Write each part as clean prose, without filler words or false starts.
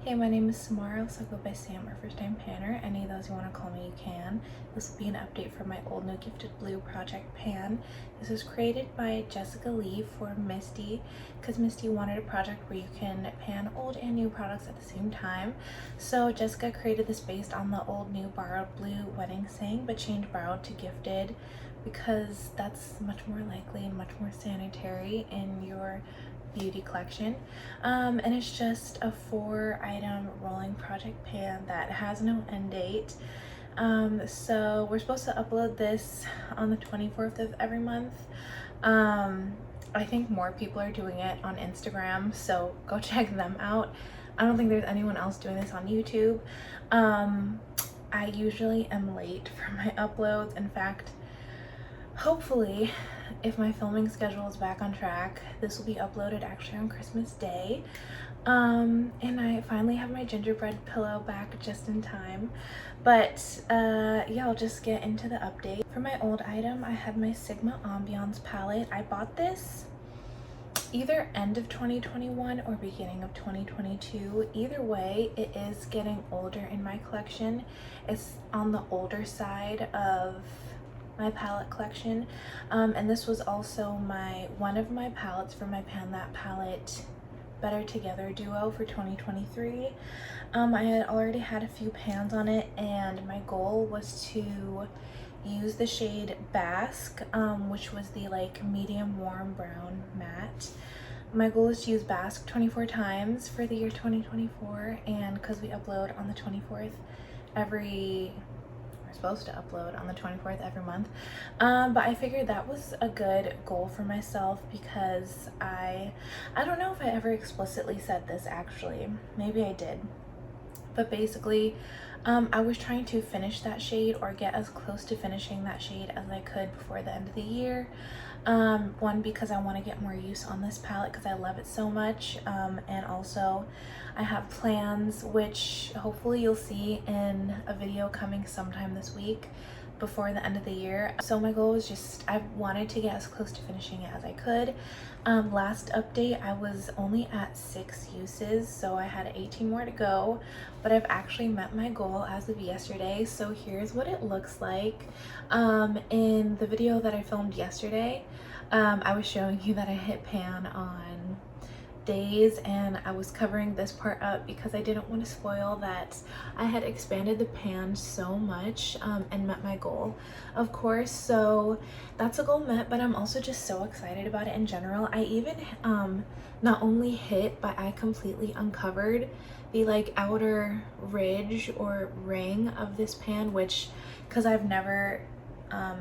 Hey, my name is Samara, also go by Sam or First Time Panner. Any of those you want to call me, you can. This will be an update for my old new Gifted Blue project pan. This was created by Jessica Lee for Misty, because Misty wanted a project where you can pan old and new products at the same time. So Jessica created this based on the old new borrowed blue wedding saying, but changed borrowed to gifted, because that's much more likely and much more sanitary in your beauty collection. And it's just a 4-item rolling project pan that has no end date. So we're supposed to upload this on the 24th of every month. I think more people are doing it on Instagram, so go check them out. I don't think there's anyone else doing this on YouTube. I usually am late for my uploads. In fact, hopefully, if my filming schedule is back on track, this will be uploaded actually on Christmas Day. And I finally have my gingerbread pillow back just in time. But yeah, I'll just get into the update. For my old item, I had my Sigma Ambiance palette. I bought this either end of 2021 or beginning of 2022. Either way, it is getting older in my collection. It's on the older side of my palette collection, and this was also one of my palettes for my Pan That Palette Better Together duo for 2023. I had already had a few pans on it, and my goal was to use the shade Basque, which was the like medium warm brown matte. My goal is to use Basque 24 times for the year 2024, and because we upload on the 24th supposed to upload on the 24th every month, but I figured that was a good goal for myself, because I don't know if I ever explicitly said this, actually maybe I did, but basically I was trying to finish that shade or get as close to finishing that shade as I could before the end of the year. One, because I want to get more use on this palette because I love it so much, and also I have plans, which hopefully you'll see in a video coming sometime this week before the end of the year. So my goal was just, I wanted to get as close to finishing it as I could. Last update, I was only at 6 uses, so I had 18 more to go, but I've actually met my goal as of yesterday. So here's what it looks like. In the video that I filmed yesterday, I was showing you that I hit pan on days, and I was covering this part up because I didn't want to spoil that I had expanded the pan so much and met my goal, of course. So that's a goal met, but I'm also just so excited about it in general. I even not only hit, but I completely uncovered the like outer ridge or ring of this pan, which, because I've never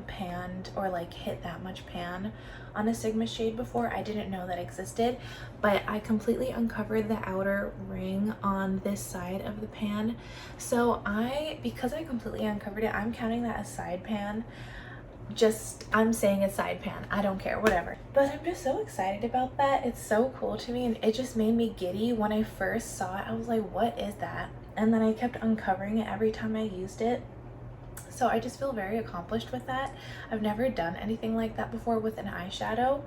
panned or like hit that much pan on a Sigma shade before, I didn't know that existed, but I completely uncovered the outer ring on this side of the pan. So because I completely uncovered it, I'm counting that as side pan. I'm saying it's side pan, I don't care, whatever. But I'm just so excited about that. It's so cool to me, and it just made me giddy. When I first saw it, I was like, what is that? And then I kept uncovering it every time I used it. So I just feel very accomplished with that. I've never done anything like that before with an eyeshadow.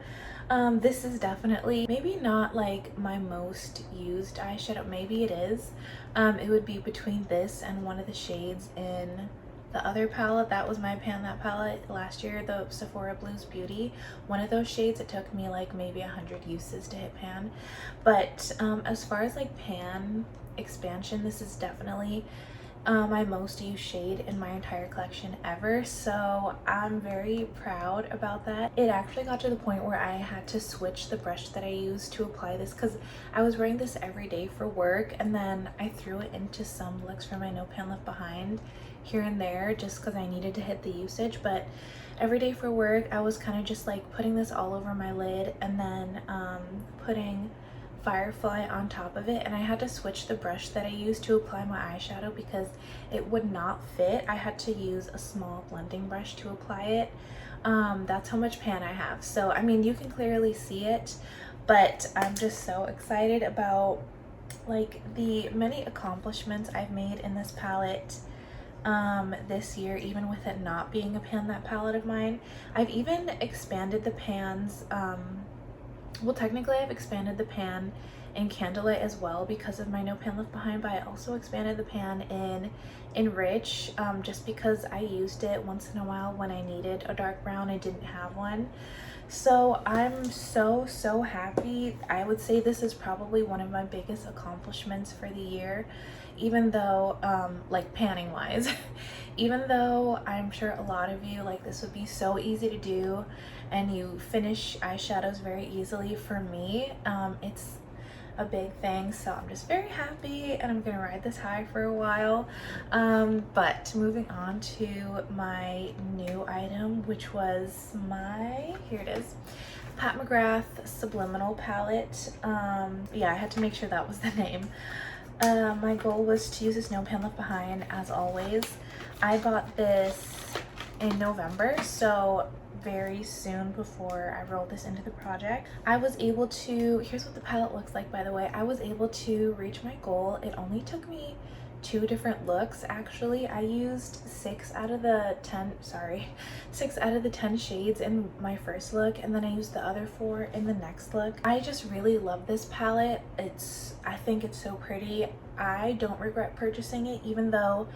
This is definitely maybe not like my most used eyeshadow. Maybe it is. It would be between this and one of the shades in the other palette. That was my Pan That palette last year, the Sephora Blues Beauty. One of those shades, it took me like maybe 100 uses to hit pan. But as far as like pan expansion, this is definitely my most used shade in my entire collection ever, so I'm very proud about that. It actually got to the point where I had to switch the brush that I used to apply this, because I was wearing this every day for work, and then I threw it into some looks for my No Pan Left Behind here and there just because I needed to hit the usage. But every day for work, I was kind of just like putting this all over my lid and then putting Firefly on top of it, and I had to switch the brush that I used to apply my eyeshadow because it would not fit. I had to use a small blending brush to apply it. That's how much pan I have. So I mean, you can clearly see it, but I'm just so excited about like the many accomplishments I've made in this palette this year, even with it not being a Pan That palette of mine. I've even expanded the pans. Well, technically I've expanded the pan in Candlelight as well because of my No Pan Left Behind, but I also expanded the pan in Enrich just because I used it once in a while when I needed a dark brown and didn't have one. So I'm so happy. I would say this is probably one of my biggest accomplishments for the year, even though like panning wise even though I'm sure a lot of you like this would be so easy to do and you finish eyeshadows very easily. For me, it's a big thing, so I'm just very happy and I'm gonna ride this high for a while. But moving on to my new item, which was my, here it is, Pat McGrath Subliminal palette. Yeah, I had to make sure that was the name. My goal was to use this No Pan Left Behind as always. I bought this in November, so very soon before I rolled this into the project. I was able to, here's what the palette looks like by the way, I was able to reach my goal. It only took me 2 different looks actually. I used 6 out of the 10 shades in my first look, and then I used the other 4 in the next look. I just really love this palette. I think it's so pretty. I don't regret purchasing it, even though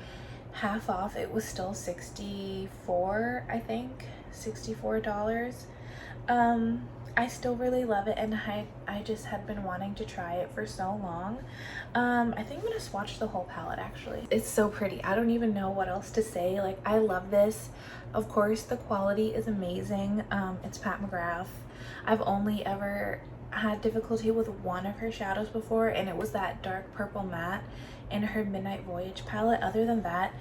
half off it was still $64, I think $64. I still really love it, and I just had been wanting to try it for so long. I think I'm gonna swatch the whole palette actually. It's so pretty. I don't even know what else to say. Like, I love this. Of course the quality is amazing. It's Pat McGrath. I've only ever had difficulty with one of her shadows before, and it was that dark purple matte in her Midnight Voyage palette. Other than that,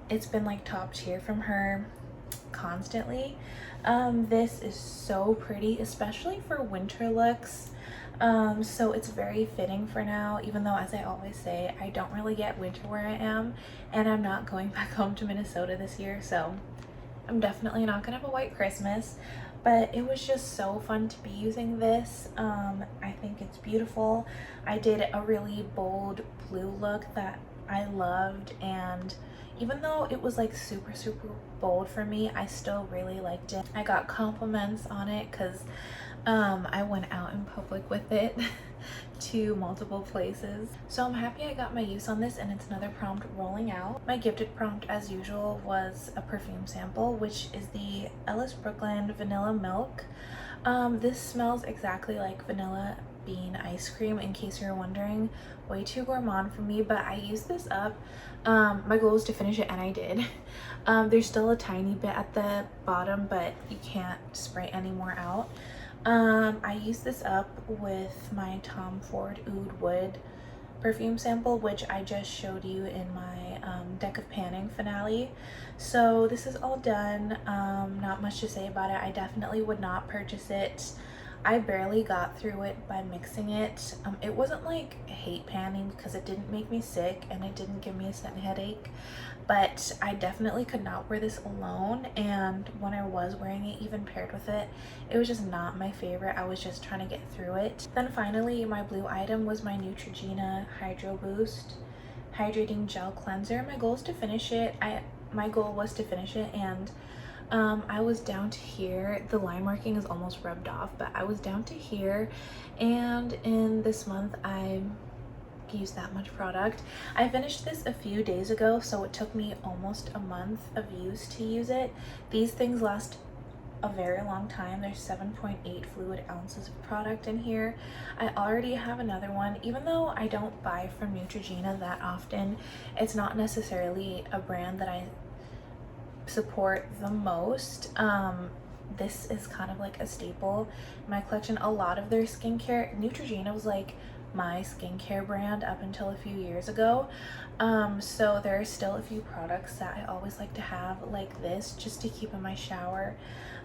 it's been like top tier from her constantly. This is so pretty, especially for winter looks. So it's very fitting for now, even though, as I always say, I don't really get winter where I am, and I'm not going back home to Minnesota this year, so I'm definitely not gonna have a white Christmas. But it was just so fun to be using this. I think it's beautiful. I did a really bold blue look that I loved, and even though it was like super bold for me, I still really liked it. I got compliments on it because I went out in public with it to multiple places. So I'm happy I got my use on this, and it's another prompt rolling out. My gifted prompt, as usual, was a perfume sample, which is the Ellis Brooklyn Vanilla Milk. This smells exactly like vanilla bean ice cream, in case you're wondering. Way too gourmand for me, but I used this up. My goal was to finish it, and I did. There's still a tiny bit at the bottom, but you can't spray any more out. I used this up with my Tom Ford Oud Wood perfume sample, which I just showed you in my Deck of Panning finale. So this is all done. Not much to say about it. I definitely would not purchase it. I barely got through it by mixing it. It wasn't like hate panning because it didn't make me sick and it didn't give me a sudden headache, but I definitely could not wear this alone, and when I was wearing it, even paired with it, it was just not my favorite. I was just trying to get through it. Then finally, my blue item was my Neutrogena Hydro Boost Hydrating Gel Cleanser. My goal was to finish it. And I was down to here. The line marking is almost rubbed off, but I was down to here, and in this month I used that much product. I finished this a few days ago, so it took me almost a month of use to use it. These things last a very long time. There's 7.8 fluid ounces of product in here. I already have another one. Even though I don't buy from Neutrogena that often, it's not necessarily a brand that I support the most. This is kind of like a staple in my collection. A lot of their skincare, Neutrogena was like my skincare brand up until a few years ago. So there are still a few products that I always like to have, like this, just to keep in my shower,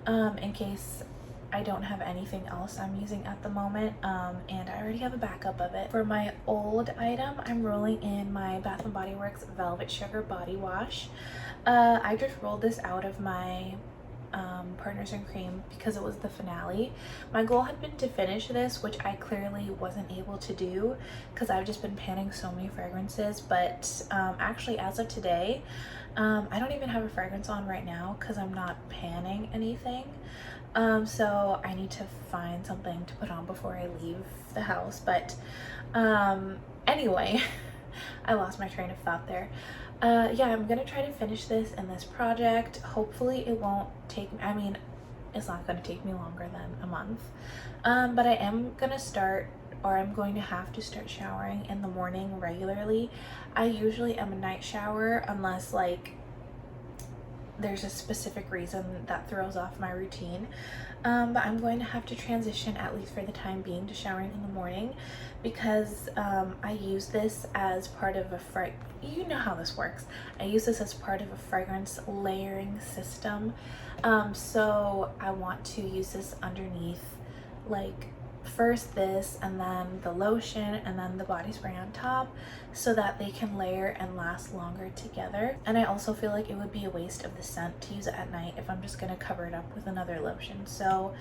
in case I don't have anything else I'm using at the moment, and I already have a backup of it. For my old item, I'm rolling in my Bath & Body Works Velvet Sugar Body Wash. I just rolled this out of my Partners in Cream because it was the finale. My goal had been to finish this, which I clearly wasn't able to do because I've just been panning so many fragrances, but actually as of today, I don't even have a fragrance on right now because I'm not panning anything. So I need to find something to put on before I leave the house. But anyway, I lost my train of thought there. Yeah, I'm gonna try to finish this and this project. Hopefully it won't take me, I mean, it's not gonna take me longer than a month. But I am gonna start, or I'm going to have to start showering in the morning regularly. I usually am a night shower unless like there's a specific reason that throws off my routine. But I'm going to have to transition, at least for the time being, to showering in the morning because I use this as part of a you know how this works. I use this as part of a fragrance layering system. So I want to use this underneath, like first this and then the lotion and then the body spray on top so that they can layer and last longer together. And I also feel like it would be a waste of the scent to use it at night if I'm just gonna cover it up with another lotion. So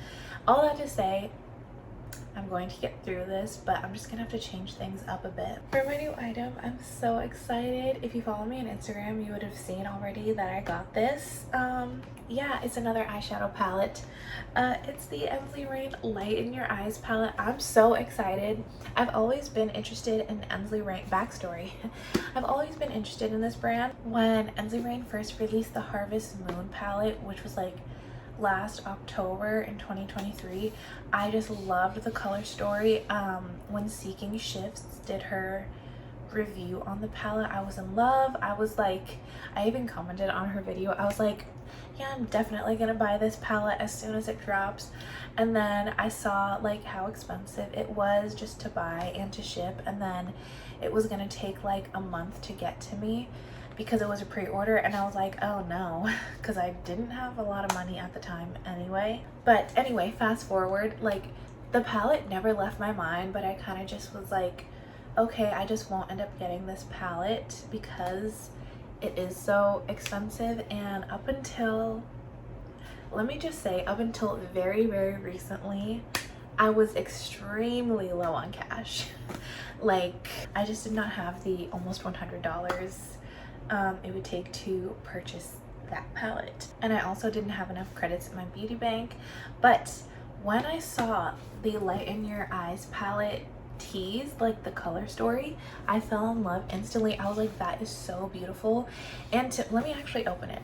all that to say, I'm going to get through this, but I'm just gonna have to change things up a bit. For my new item, I'm so excited. If you follow me on Instagram, you would have seen already that I got this. Yeah, it's another eyeshadow palette. It's the Emily Rain Light in Your Eyes palette. I'm so excited. I've always been interested in Emily Rain backstory. I've always been interested in this brand. When Emily Rain first released the Harvest Moon palette, which was like last October in 2023, I just loved the color story. When Seeking Shifts did her review on the palette, I was in love. I was like, I even commented on her video, I was like, yeah, I'm definitely gonna buy this palette as soon as it drops. And then I saw like how expensive it was just to buy and to ship, and then it was gonna take like a month to get to me because it was a pre-order, and I was like, oh no, because I didn't have a lot of money at the time anyway. But anyway, fast forward, like the palette never left my mind, but I kind of just was like, okay, I just won't end up getting this palette because it is so expensive. And up until, let me just say, up until very, very recently, I was extremely low on cash. Like, I just did not have the almost $100 it would take to purchase that palette. And I also didn't have enough credits in my beauty bank. But when I saw the Light in Your Eyes palette teased, like the color story, I fell in love instantly. I was like, that is so beautiful. And let me actually open it.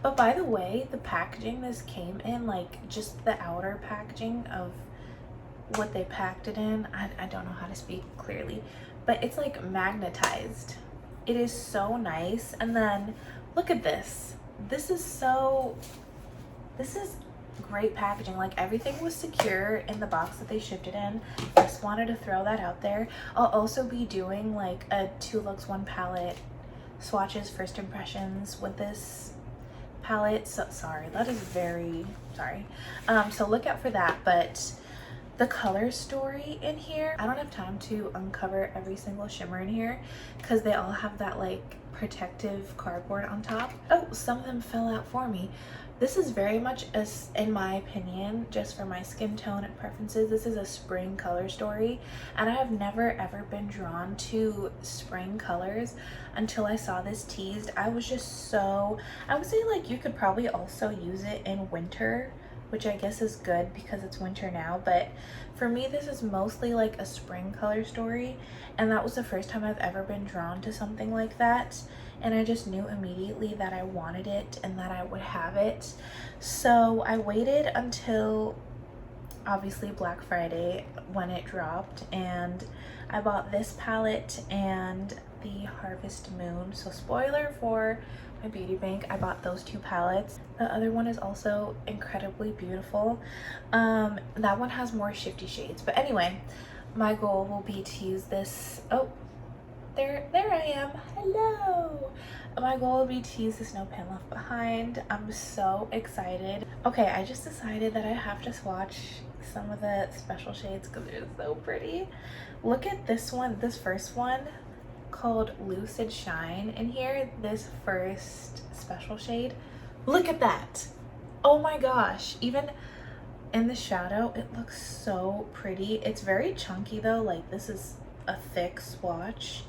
But by the way, the packaging this came in, like just the outer packaging of what they packed it in, I don't know how to speak clearly, but it's like magnetized. It is so nice. And then look at this. This is great packaging. Like everything was secure in the box that they shipped it in. Just wanted to throw that out there. I'll also be doing like a 2 looks 1 palette swatches first impressions with this palette. So sorry, that is very sorry. So look out for that. But the color story in here, I don't have time to uncover every single shimmer in here because they all have that like protective cardboard on top. Oh, some of them fell out for me. This is very much, in my opinion, just for my skin tone and preferences, this is a spring color story, and I have never ever been drawn to spring colors until I saw this teased. I was just so, I would say like you could probably also use it in winter, which I guess is good because it's winter now, but for me this is mostly like a spring color story, and that was the first time I've ever been drawn to something like that, and I just knew immediately that I wanted it and that I would have it. So I waited until obviously Black Friday when it dropped, and I bought this palette and the Harvest Moon. So spoiler for my beauty bank, I bought those 2 palettes. The other one is also incredibly beautiful. That one has more shifty shades, but anyway, my goal will be to use this. Oh, there I am. Hello. My goal will be to use this No Pin Left Behind. I'm so excited. Okay, I just decided that I have to swatch some of the special shades because they're so pretty. Look at this one, this first one called Lucid Shine in here, this first special shade. Look at that. Oh my gosh, even in the shadow it looks so pretty. It's very chunky though, like this is a thick swatch,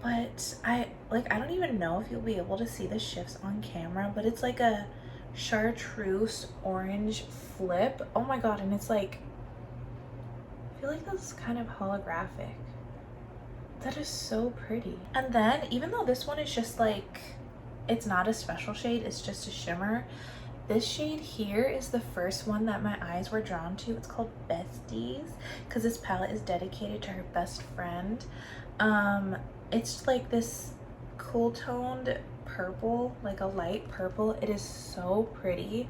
but I don't even know if you'll be able to see the shifts on camera, but it's like a chartreuse orange flip. Oh my god, and it's like, I feel like this is kind of holographic. That is so pretty. And then even though this one is just like, it's not a special shade, it's just a shimmer, this shade here is the first one that my eyes were drawn to. It's called Besties because this palette is dedicated to her best friend. It's like this cool toned purple, like a light purple. It is so pretty.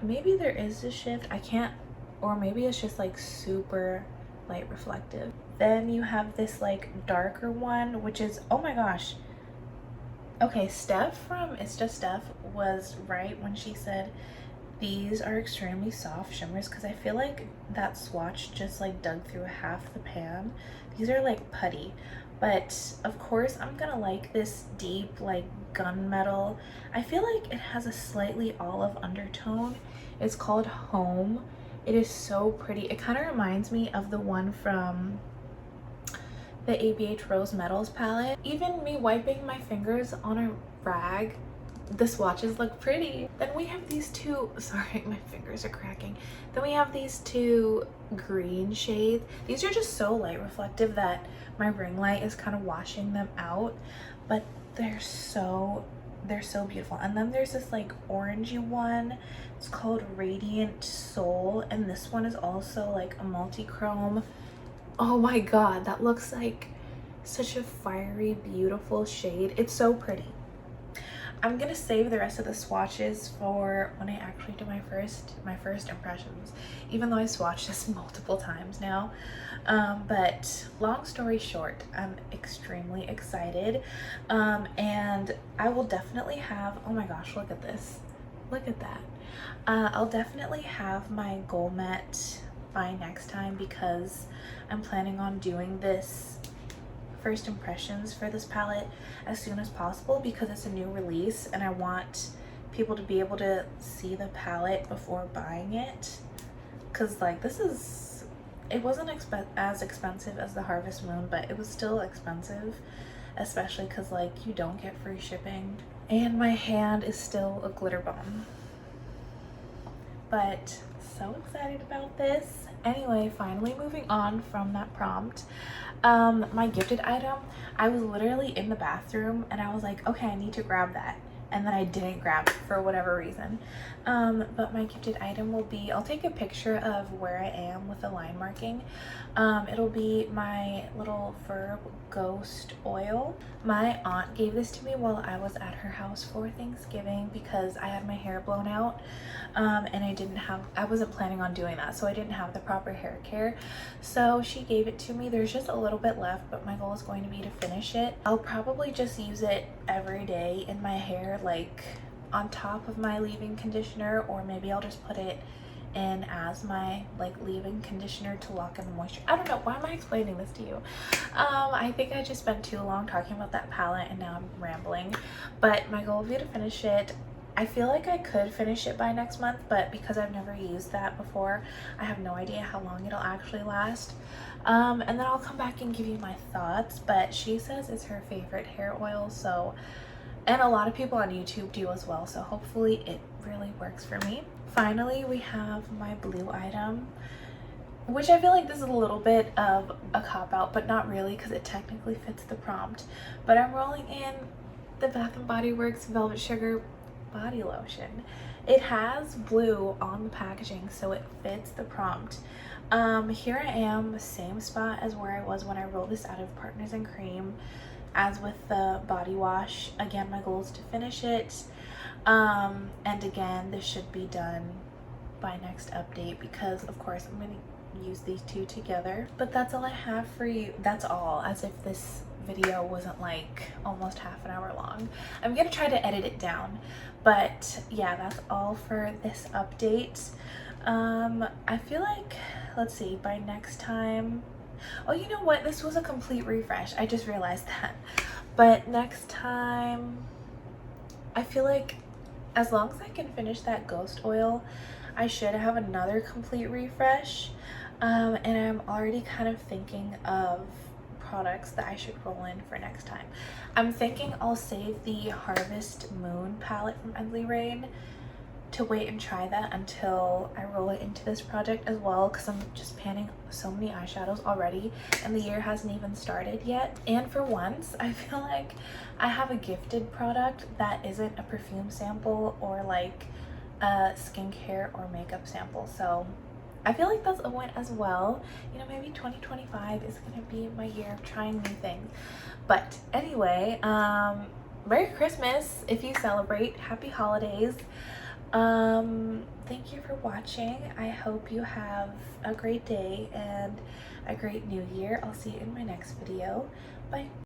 Maybe there is a shift, I can't, or maybe it's just like super light reflective. Then you have this like darker one, which is, oh my gosh. Okay, Steph from It's Just Steph was right when she said these are extremely soft shimmers, because I feel like that swatch just like dug through half the pan. These are like putty, but of course I'm gonna like this deep like gunmetal. I feel like it has a slightly olive undertone. It's called Home. It is so pretty. It kind of reminds me of the one from the ABH Rose Metals palette. Even me wiping my fingers on a rag, the swatches look pretty. Then we have these two, sorry, my fingers are cracking. Then we have these two green shades. These are just so light reflective that my ring light is kind of washing them out, but they're so beautiful. And then there's this like orangey one. It's called Radiant Soul, and this one is also like a multi-chrome. Oh my god, that looks like such a fiery, beautiful shade. It's so pretty. I'm gonna save the rest of the swatches for when I actually do my first impressions, even though I swatched this multiple times now. But long story short, I'm extremely excited, and I will definitely have, oh my gosh, look at this, look at that. I'll definitely have my goal met by next time, because I'm planning on doing this first impressions for this palette as soon as possible, because it's a new release and I want people to be able to see the palette before buying it. Because like it wasn't as expensive as the Harvest Moon, but it was still expensive, especially because like you don't get free shipping. And my hand is still a glitter bomb. But so excited about this. Anyway, finally moving on from that prompt. My gifted item, I was literally in the bathroom and I was like, okay, I need to grab that, and then I didn't grab it for whatever reason. But my gifted item will be, I'll take a picture of where I am with the line marking. It'll be my little Verb Ghost oil. My aunt gave this to me while I was at her house for Thanksgiving, because I had my hair blown out, and I wasn't planning on doing that, so I didn't have the proper hair care. So she gave it to me. There's just a little bit left, but my goal is going to be to finish it. I'll probably just use it every day in my hair, like on top of my leave-in conditioner, or maybe I'll just put it in as my like leave-in conditioner to lock in the moisture. I don't know, why am I explaining this to you? I think I just spent too long talking about that palette and now I'm rambling, but my goal will be to finish it. I feel like I could finish it by next month, but because I've never used that before, I have no idea how long it'll actually last. And then I'll come back and give you my thoughts, but she says it's her favorite hair oil, so, and a lot of people on YouTube do as well, so hopefully it really works for me. Finally, we have my blue item, which I feel like this is a little bit of a cop-out, but not really, because it technically fits the prompt. But I'm rolling in the Bath & Body Works Velvet Sugar body lotion. It has blue on the packaging, so it fits the prompt. Here I am, same spot as where I was when I rolled this out of Partners in Cream. As with the body wash, again, my goal is to finish it. And again, this should be done by next update, because of course I'm going to use these two together. But that's all I have for you. That's all, as if this video wasn't like almost half an hour long. I'm gonna try to edit it down, but yeah, that's all for this update. I feel like, let's see, by next time, oh, you know what, this was a complete refresh, I just realized that. But next time, I feel like as long as I can finish that ghost oil, I should have another complete refresh. And I'm already kind of thinking of products that I should roll in for next time. I'm thinking I'll save the Harvest Moon palette from Endley Rain to wait and try that until I roll it into this project as well, because I'm just panning so many eyeshadows already and the year hasn't even started yet. And for once, I feel like I have a gifted product that isn't a perfume sample or like a skincare or makeup sample. So I feel like that's a win as well. You know, maybe 2025 is gonna be my year of trying new things. But anyway, Merry Christmas if you celebrate. Happy holidays. Thank you for watching. I hope you have a great day and a great new year. I'll see you in my next video. Bye.